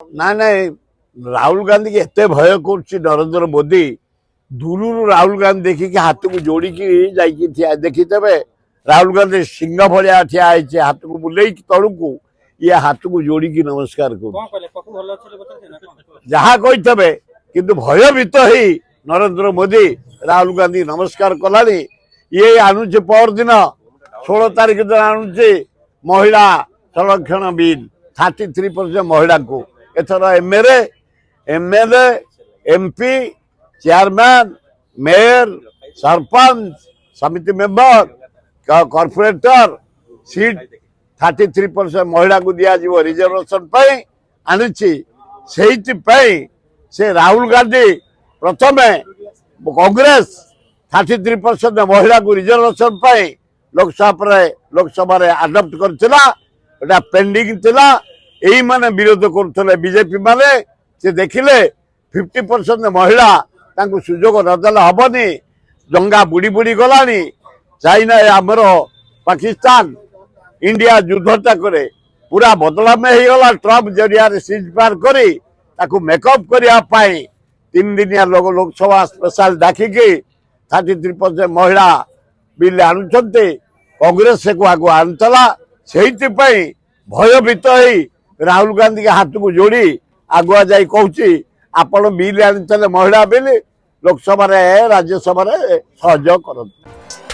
ना ना राहुल गांधी की एत भय कर नरेंद्र मोदी दूर राहुल गांधी देखिक हाथ को जोड़ी देखीथे राहुल गांधी सिंह भाया ठिया हाथ को बुले तलू को ये हाथ को जोड़ी नमस्कार जहा कही किंतु भयभीत ही नरेंद्र मोदी राहुल गांधी नमस्कार कला ये आणुचे पर दिन 16 तारीख दिन आणुचे महिला संरक्षण बिल 33% महिला को either MLA MP chairman mayor sarpanch समिति मेंबर कॉर्पोरेटर सीट 33% महिला को दिया जीव रिजर्वेशन आनी से राहुल गांधी प्रथम कांग्रेस 33% महिला को रिजर्वेशन लोकसभा आडप्ट करता पेंडिंग थिला यही माने विरोध करते बीजेपी माने से देखिले 50% महिला तांको सुजोग नदेला हबनी जंगा बुड़ी बुड़ी गलानी चाइना आमर पाकिस्तान इंडिया युद्धटा करे पूरा बदलाव में गला ट्रम्प जरिया सीज पार करी ताकू मेकअप करने 3 दिनिया लोकसभा स्पेशल डाकिकी 33% महिला बिल आणुंटे कांग्रेस से आगु आनुला से भयभीत ही राहुल गांधी के हाथ को जोड़ी आगुआ जा कहूँ आपण बिल आनी महिला बिल लोकसभा राज्यसभा सहयोग करते।